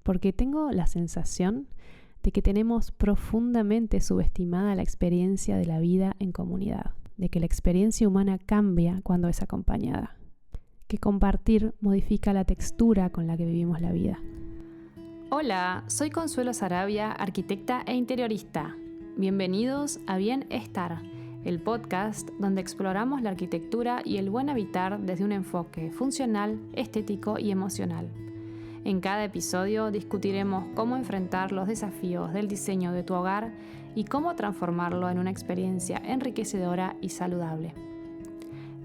porque tengo la sensación de que tenemos profundamente subestimada la experiencia de la vida en comunidad, de que la experiencia humana cambia cuando es acompañada, que compartir modifica la textura con la que vivimos la vida. Hola, soy Consuelo Sarabia, arquitecta e interiorista. Bienvenidos a Bienestar, el podcast donde exploramos la arquitectura y el buen habitar desde un enfoque funcional, estético y emocional. En cada episodio discutiremos cómo enfrentar los desafíos del diseño de tu hogar y cómo transformarlo en una experiencia enriquecedora y saludable.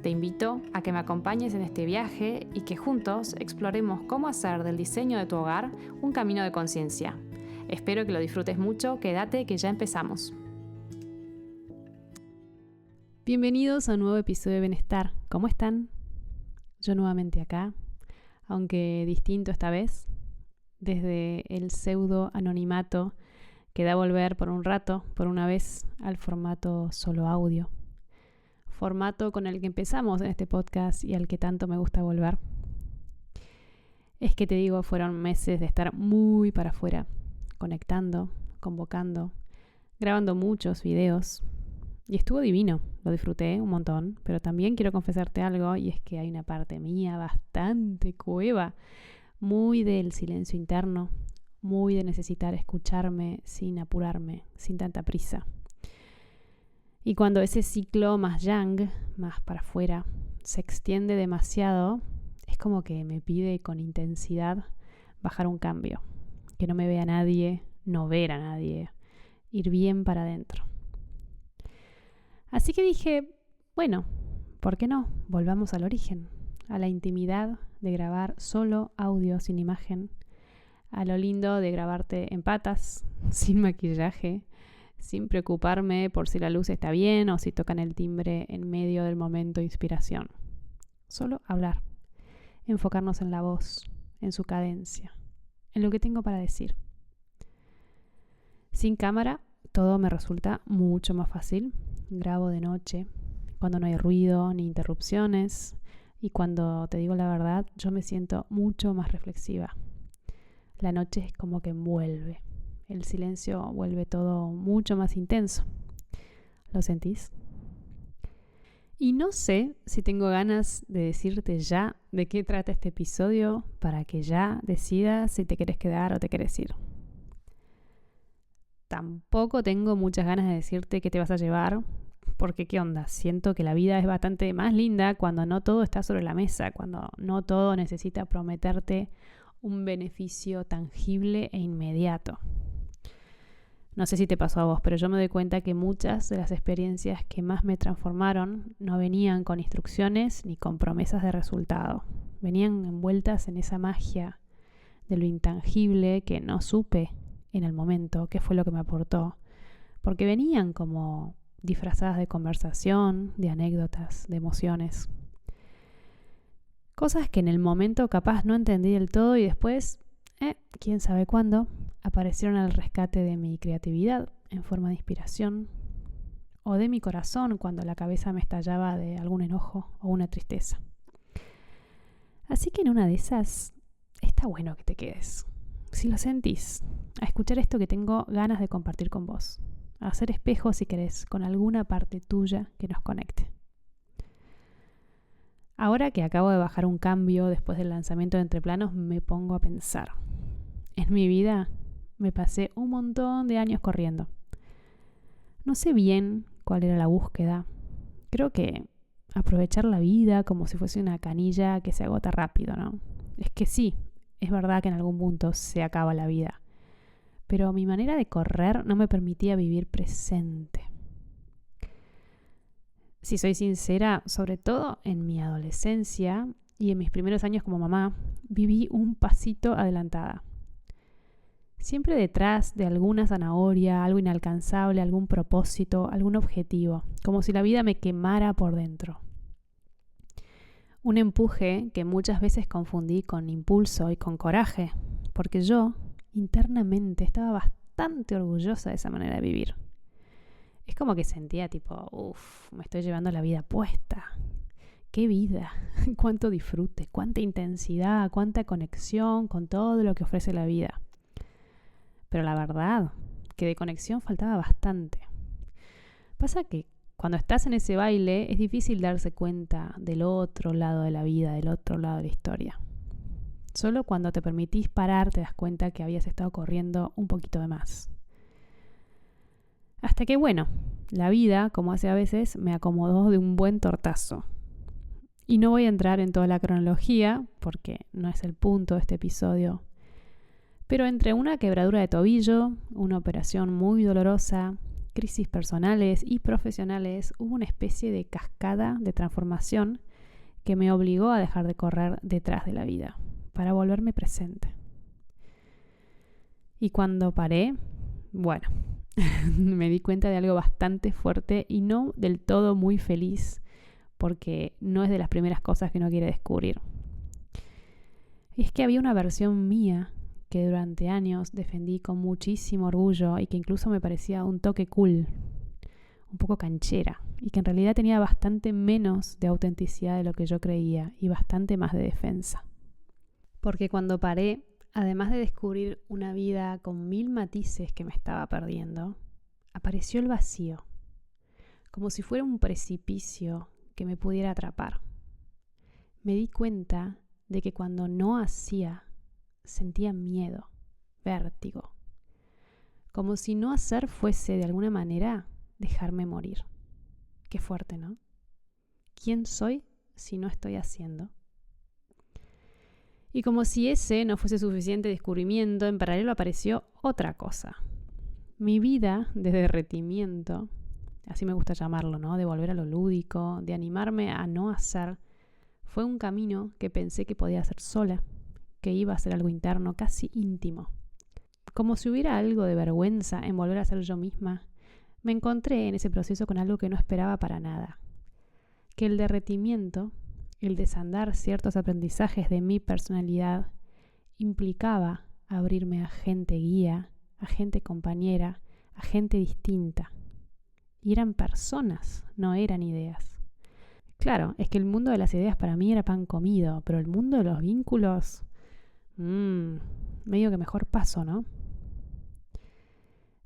Te invito a que me acompañes en este viaje y que juntos exploremos cómo hacer del diseño de tu hogar un camino de conciencia. Espero que lo disfrutes mucho, quédate que ya empezamos. Bienvenidos a un nuevo episodio de Bienestar. ¿Cómo están? Yo nuevamente acá, aunque distinto esta vez, desde el pseudo anonimato que da volver por un rato, por una vez, al formato solo audio. Formato con el que empezamos en este podcast y al que tanto me gusta volver. Es que te digo, fueron meses de estar muy para afuera, conectando, convocando, grabando muchos videos. Y estuvo divino, lo disfruté un montón, pero también quiero confesarte algo, y es que hay una parte mía bastante cueva, muy del silencio interno, muy de necesitar escucharme sin apurarme, sin tanta prisa. Y cuando ese ciclo más yang, más para afuera, se extiende demasiado, es como que me pide con intensidad bajar un cambio, que no me vea nadie, no ver a nadie, ir bien para adentro. Así que dije, bueno, ¿por qué no? Volvamos al origen, a la intimidad de grabar solo audio sin imagen, a lo lindo de grabarte en patas, sin maquillaje, sin preocuparme por si la luz está bien o si tocan el timbre en medio del momento de inspiración. Solo hablar, enfocarnos en la voz, en su cadencia, en lo que tengo para decir. Sin cámara, todo me resulta mucho más fácil. Grabo de noche, cuando no hay ruido ni interrupciones, y cuando te digo la verdad, yo me siento mucho más reflexiva. La noche es como que envuelve. El silencio vuelve todo mucho más intenso. ¿Lo sentís? Y no sé si tengo ganas de decirte ya de qué trata este episodio para que ya decidas si te querés quedar o te querés ir. Tampoco tengo muchas ganas de decirte qué te vas a llevar, porque ¿qué onda? Siento que la vida es bastante más linda cuando no todo está sobre la mesa, cuando no todo necesita prometerte un beneficio tangible e inmediato. No sé si te pasó a vos, pero yo me doy cuenta que muchas de las experiencias que más me transformaron no venían con instrucciones ni con promesas de resultado. Venían envueltas en esa magia de lo intangible que no supe en el momento qué fue lo que me aportó. Porque venían como disfrazadas de conversación, de anécdotas, de emociones. Cosas que en el momento capaz no entendí del todo y después, quién sabe cuándo, aparecieron al rescate de mi creatividad en forma de inspiración o de mi corazón cuando la cabeza me estallaba de algún enojo o una tristeza. Así que en una de esas está bueno que te quedes, si lo sentís, a escuchar esto que tengo ganas de compartir con vos, a hacer espejo si querés con alguna parte tuya que nos conecte. Ahora que acabo de bajar un cambio después del lanzamiento de Entreplanos, me pongo a pensar. En mi vida me pasé un montón de años corriendo. No sé bien cuál era la búsqueda. Creo que aprovechar la vida como si fuese una canilla que se agota rápido, ¿no? Es que sí, es verdad que en algún punto se acaba la vida. Pero mi manera de correr no me permitía vivir presente. Si soy sincera, sobre todo en mi adolescencia y en mis primeros años como mamá, viví un pasito adelantada. Siempre detrás de alguna zanahoria, algo inalcanzable, algún propósito, algún objetivo, como si la vida me quemara por dentro. Un empuje que muchas veces confundí con impulso y con coraje, porque yo internamente estaba bastante orgullosa de esa manera de vivir. Es como que sentía tipo, me estoy llevando la vida puesta. ¡Qué vida! ¡Cuánto disfrute! ¡Cuánta intensidad! ¡Cuánta conexión con todo lo que ofrece la vida! pero la verdad que de conexión faltaba bastante. Pasa que cuando estás en ese baile es difícil darse cuenta del otro lado de la vida, del otro lado de la historia. Solo cuando te permitís parar te das cuenta que habías estado corriendo un poquito de más. Hasta que bueno, la vida, como hace a veces, me acomodó de un buen tortazo. Y no voy a entrar en toda la cronología, porque no es el punto de este episodio. Pero entre una quebradura de tobillo, una operación muy dolorosa, crisis personales y profesionales, hubo una especie de cascada de transformación que me obligó a dejar de correr detrás de la vida, para volverme presente. Y cuando paré, bueno, me di cuenta de algo bastante fuerte y no del todo muy feliz, porque no es de las primeras cosas que uno quiere descubrir. Y es que había una versión mía que durante años defendí con muchísimo orgullo y que incluso me parecía un toque cool, un poco canchera, y que en realidad tenía bastante menos de autenticidad de lo que yo creía y bastante más de defensa. Porque cuando paré, además de descubrir una vida con 1000 matices que me estaba perdiendo, apareció el vacío, como si fuera un precipicio que me pudiera atrapar. Me di cuenta de que cuando no hacía, sentía miedo, vértigo, como si no hacer fuese de alguna manera dejarme morir. Qué fuerte, ¿no? ¿Quién soy si no estoy haciendo? Y como si ese no fuese suficiente descubrimiento, en paralelo apareció otra cosa. Mi vida de derretimiento, así me gusta llamarlo, ¿no? De volver a lo lúdico, de animarme a no hacer, fue un camino que pensé que podía hacer sola, que iba a ser algo interno, casi íntimo. Como si hubiera algo de vergüenza en volver a ser yo misma, me encontré en ese proceso con algo que no esperaba para nada. Que el derretimiento, el desandar ciertos aprendizajes de mi personalidad, implicaba abrirme a gente guía, a gente compañera, a gente distinta. Y eran personas, no eran ideas. Claro, es que el mundo de las ideas para mí era pan comido, pero el mundo de los vínculos, medio que mejor paso, ¿no?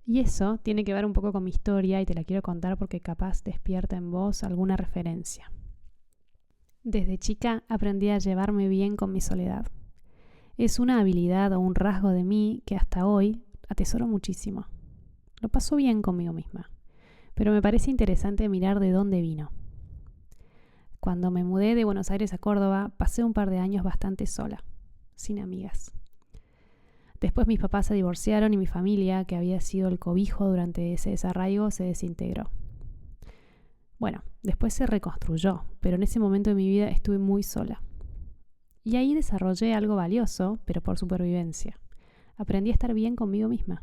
Y eso tiene que ver un poco con mi historia y te la quiero contar porque capaz despierta en vos alguna referencia. Desde chica aprendí a llevarme bien con mi soledad. Es una habilidad o un rasgo de mí que hasta hoy atesoro muchísimo. Lo paso bien conmigo misma, pero me parece interesante mirar de dónde vino. Cuando me mudé de Buenos Aires a Córdoba, pasé un par de años bastante sola, sin amigas. Después mis papás se divorciaron y mi familia, que había sido el cobijo durante ese desarraigo, se desintegró. Bueno, después se reconstruyó, pero en ese momento de mi vida estuve muy sola. Y ahí desarrollé algo valioso, pero por supervivencia. Aprendí a estar bien conmigo misma,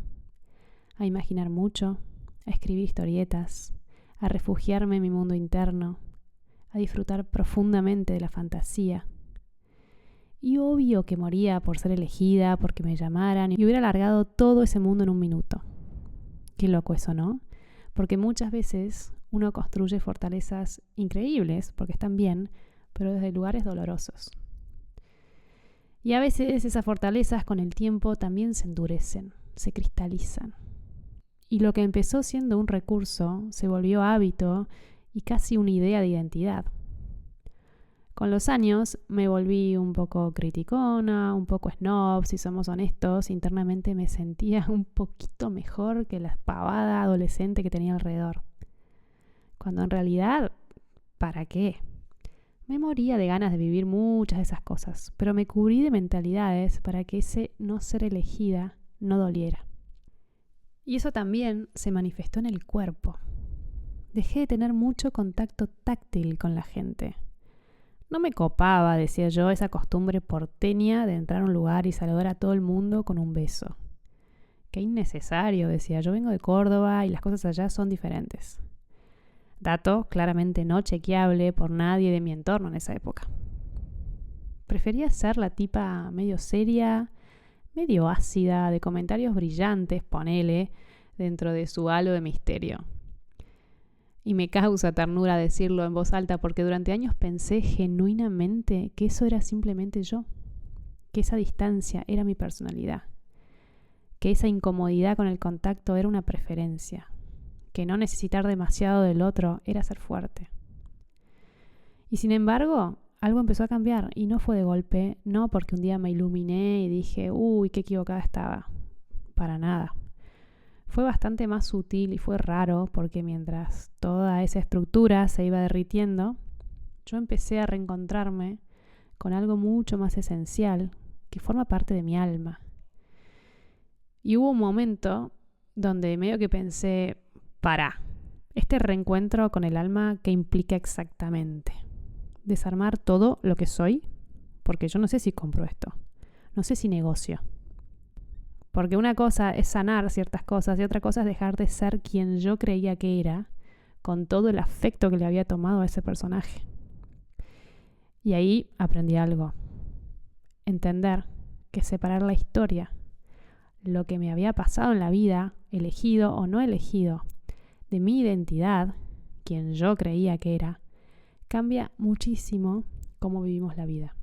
a imaginar mucho, a escribir historietas, a refugiarme en mi mundo interno, a disfrutar profundamente de la fantasía. Y obvio que moría por ser elegida, porque me llamaran y hubiera alargado todo ese mundo en un minuto. Qué loco eso, ¿no? Porque muchas veces uno construye fortalezas increíbles, porque están bien, pero desde lugares dolorosos. Y a veces esas fortalezas con el tiempo también se endurecen, se cristalizan. Y lo que empezó siendo un recurso se volvió hábito y casi una idea de identidad. Con los años me volví un poco criticona, un poco snob, si somos honestos. Internamente me sentía un poquito mejor que la pavada adolescente que tenía alrededor. Cuando en realidad, ¿para qué? Me moría de ganas de vivir muchas de esas cosas, pero me cubrí de mentalidades para que ese no ser elegida no doliera. Y eso también se manifestó en el cuerpo. Dejé de tener mucho contacto táctil con la gente. No me copaba, decía yo, esa costumbre porteña de entrar a un lugar y saludar a todo el mundo con un beso. Qué innecesario, decía yo, vengo de Córdoba y las cosas allá son diferentes. Dato claramente no chequeable por nadie de mi entorno en esa época. Prefería ser la tipa medio seria, medio ácida, de comentarios brillantes, ponele, dentro de su halo de misterio. Y me causa ternura decirlo en voz alta porque durante años pensé genuinamente que eso era simplemente yo, que esa distancia era mi personalidad, que esa incomodidad con el contacto era una preferencia, que no necesitar demasiado del otro era ser fuerte. Y sin embargo, algo empezó a cambiar y no fue de golpe, no porque un día me iluminé y dije, uy, qué equivocada estaba. Para nada. Fue bastante más sutil y fue raro porque mientras toda esa estructura se iba derritiendo, yo empecé a reencontrarme con algo mucho más esencial que forma parte de mi alma. Y hubo un momento donde medio que pensé, este reencuentro con el alma, ¿qué implica exactamente? Desarmar todo lo que soy, porque yo no sé si compro esto, no sé si negocio. Porque una cosa es sanar ciertas cosas y otra cosa es dejar de ser quien yo creía que era, con todo el afecto que le había tomado a ese personaje. Y ahí aprendí algo. Entender que separar la historia, lo que me había pasado en la vida, elegido o no elegido, de mi identidad, quien yo creía que era, cambia muchísimo cómo vivimos la vida.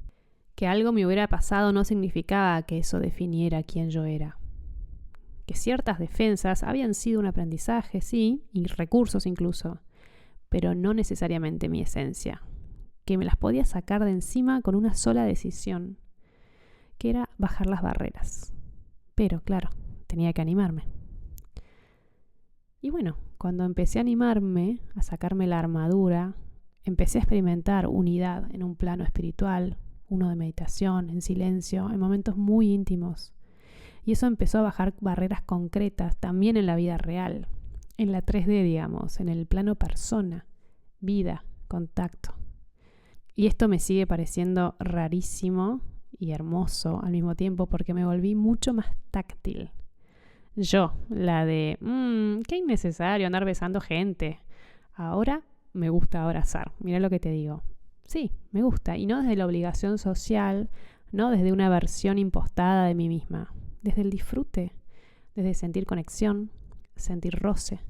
Que algo me hubiera pasado no significaba que eso definiera quién yo era. Que ciertas defensas habían sido un aprendizaje, sí, y recursos incluso, pero no necesariamente mi esencia. Que me las podía sacar de encima con una sola decisión, que era bajar las barreras. Pero, claro, tenía que animarme. Y bueno, cuando empecé a animarme, a sacarme la armadura, empecé a experimentar unidad en un plano espiritual, uno de meditación, en silencio, en momentos muy íntimos. Y eso empezó a bajar barreras concretas también en la vida real, en la 3D, digamos, en el plano persona, vida, contacto. Y esto me sigue pareciendo rarísimo y hermoso al mismo tiempo porque me volví mucho más táctil. Yo, la de, qué innecesario andar besando gente. Ahora me gusta abrazar, mirá lo que te digo. Sí, me gusta, y no desde la obligación social, no desde una versión impostada de mí misma, desde el disfrute, desde sentir conexión, sentir roce,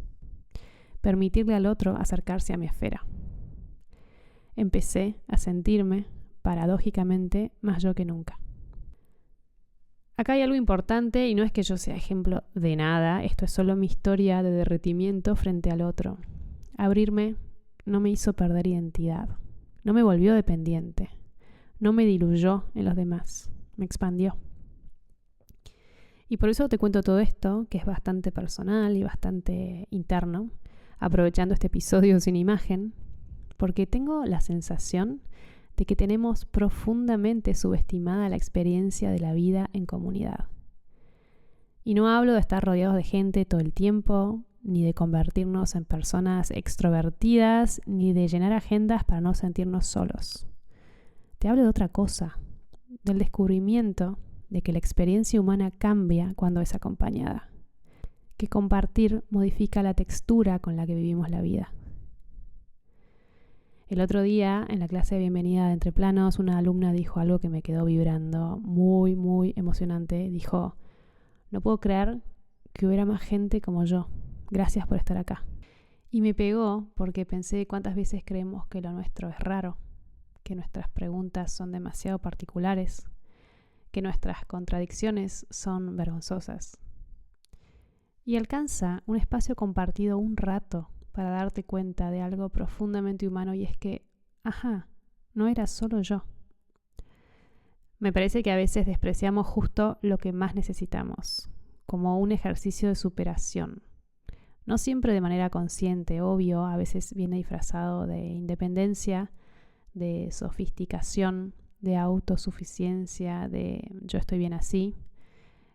permitirle al otro acercarse a mi esfera. Empecé a sentirme, paradójicamente, más yo que nunca. Acá hay algo importante y no es que yo sea ejemplo de nada, esto es solo mi historia de derretimiento frente al otro. Abrirme no me hizo perder identidad, no me volvió dependiente, no me diluyó en los demás, me expandió. Y por eso te cuento todo esto, que es bastante personal y bastante interno, aprovechando este episodio sin imagen, porque tengo la sensación de que tenemos profundamente subestimada la experiencia de la vida en comunidad. Y no hablo de estar rodeados de gente todo el tiempo, ni de convertirnos en personas extrovertidas, ni de llenar agendas para no sentirnos solos. Te hablo de otra cosa, del descubrimiento de que la experiencia humana cambia cuando es acompañada, que compartir modifica la textura con la que vivimos la vida. El otro día, en la clase de bienvenida de Entre Planos, una alumna dijo algo que me quedó vibrando, muy, muy emocionante. Dijo, no puedo creer que hubiera más gente como yo. Gracias por estar acá. Y me pegó porque pensé cuántas veces creemos que lo nuestro es raro, que nuestras preguntas son demasiado particulares, que nuestras contradicciones son vergonzosas. Y alcanza un espacio compartido un rato para darte cuenta de algo profundamente humano y es que, no era solo yo. Me parece que a veces despreciamos justo lo que más necesitamos, como un ejercicio de superación. No siempre de manera consciente, obvio, a veces viene disfrazado de independencia, de sofisticación, de autosuficiencia, de yo estoy bien así,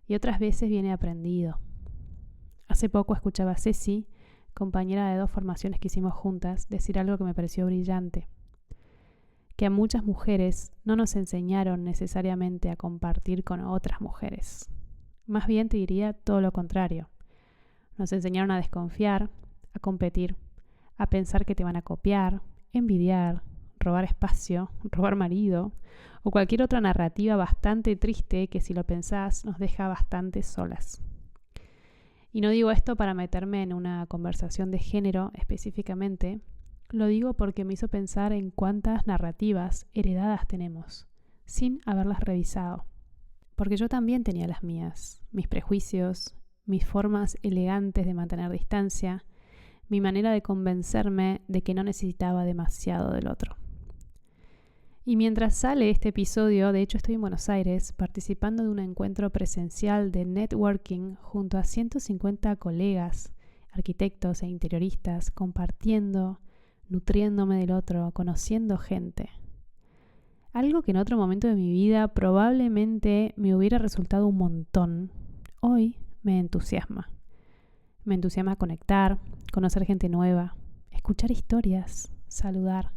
y otras veces viene aprendido. Hace poco escuchaba a Ceci, compañera de 2 formaciones que hicimos juntas, decir algo que me pareció brillante. Que a muchas mujeres no nos enseñaron necesariamente a compartir con otras mujeres. Más bien te diría todo lo contrario. Nos enseñaron a desconfiar, a competir, a pensar que te van a copiar, envidiar, robar espacio, robar marido o cualquier otra narrativa bastante triste que si lo pensás nos deja bastante solas. Y no digo esto para meterme en una conversación de género específicamente, lo digo porque me hizo pensar en cuántas narrativas heredadas tenemos, sin haberlas revisado. Porque yo también tenía las mías, mis prejuicios, mis formas elegantes de mantener distancia, mi manera de convencerme de que no necesitaba demasiado del otro. Y mientras sale este episodio, de hecho estoy en Buenos Aires participando de un encuentro presencial de networking junto a 150 colegas, arquitectos e interioristas, compartiendo, nutriéndome del otro, conociendo gente. Algo que en otro momento de mi vida probablemente me hubiera resultado un montón, hoy me entusiasma. Me entusiasma conectar, conocer gente nueva, escuchar historias, saludar,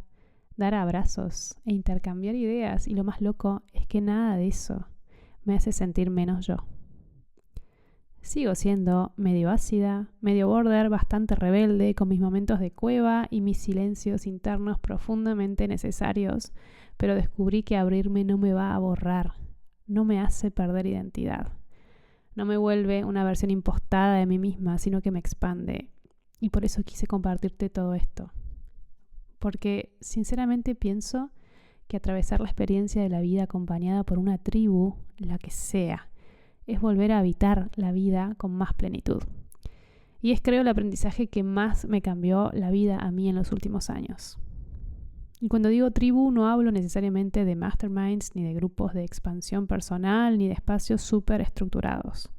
dar abrazos e intercambiar ideas. Y lo más loco es que nada de eso me hace sentir menos yo. Sigo siendo medio ácida, medio border, bastante rebelde, con mis momentos de cueva y mis silencios internos profundamente necesarios, pero descubrí que abrirme no me va a borrar, no me hace perder identidad. No me vuelve una versión impostada de mí misma, sino que me expande. Y por eso quise compartirte todo esto. Porque sinceramente pienso que atravesar la experiencia de la vida acompañada por una tribu, la que sea, es volver a habitar la vida con más plenitud. Y es, creo, el aprendizaje que más me cambió la vida a mí en los últimos años. Y cuando digo tribu no hablo necesariamente de masterminds, ni de grupos de expansión personal, ni de espacios súper estructurados.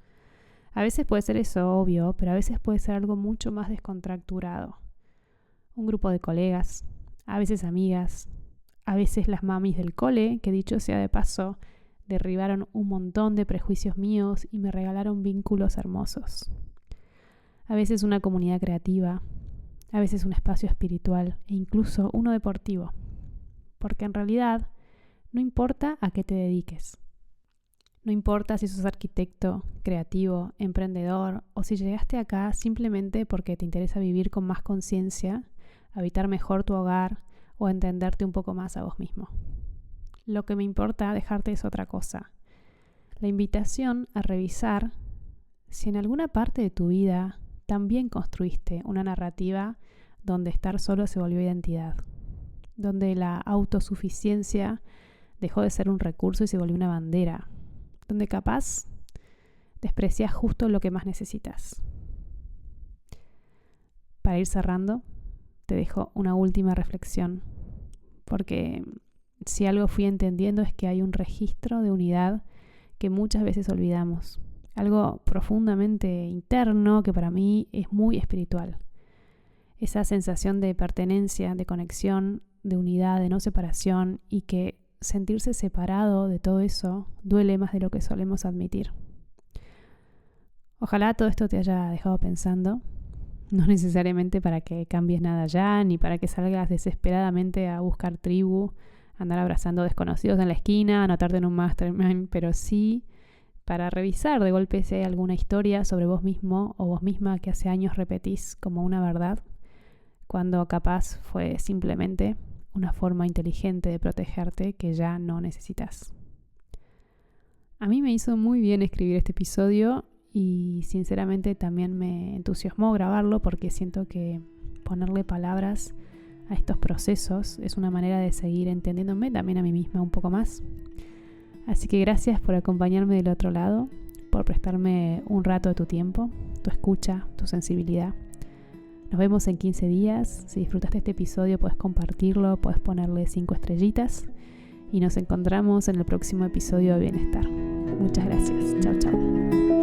A veces puede ser eso, obvio, pero a veces puede ser algo mucho más descontracturado. Un grupo de colegas, a veces amigas, a veces las mamis del cole, que dicho sea de paso, derribaron un montón de prejuicios míos y me regalaron vínculos hermosos. A veces una comunidad creativa, a veces un espacio espiritual e incluso uno deportivo. Porque en realidad no importa a qué te dediques. No importa si sos arquitecto, creativo, emprendedor o si llegaste acá simplemente porque te interesa vivir con más conciencia, habitar mejor tu hogar o entenderte un poco más a vos mismo. Lo que me importa dejarte es otra cosa. La invitación a revisar si en alguna parte de tu vida también construiste una narrativa donde estar solo se volvió identidad, donde la autosuficiencia dejó de ser un recurso y se volvió una bandera, donde capaz desprecias justo lo que más necesitas. Para ir cerrando, te dejo una última reflexión, porque si algo fui entendiendo es que hay un registro de unidad que muchas veces olvidamos. Algo profundamente interno que para mí es muy espiritual. Esa sensación de pertenencia, de conexión, de unidad, de no separación, y que sentirse separado de todo eso duele más de lo que solemos admitir. Ojalá todo esto te haya dejado pensando, no necesariamente para que cambies nada ya, ni para que salgas desesperadamente a buscar tribu, andar abrazando desconocidos en la esquina, anotarte en un mastermind, pero sí para revisar de golpe si hay alguna historia sobre vos mismo o vos misma que hace años repetís como una verdad, cuando capaz fue simplemente una forma inteligente de protegerte que ya no necesitas. A mí me hizo muy bien escribir este episodio y sinceramente también me entusiasmó grabarlo porque siento que ponerle palabras a estos procesos es una manera de seguir entendiéndome también a mí misma un poco más. Así que gracias por acompañarme del otro lado, por prestarme un rato de tu tiempo, tu escucha, tu sensibilidad. Nos vemos en 15 días. Si disfrutaste este episodio, puedes compartirlo, puedes ponerle 5 estrellitas y nos encontramos en el próximo episodio de Bienestar. Muchas gracias. Chao, chao.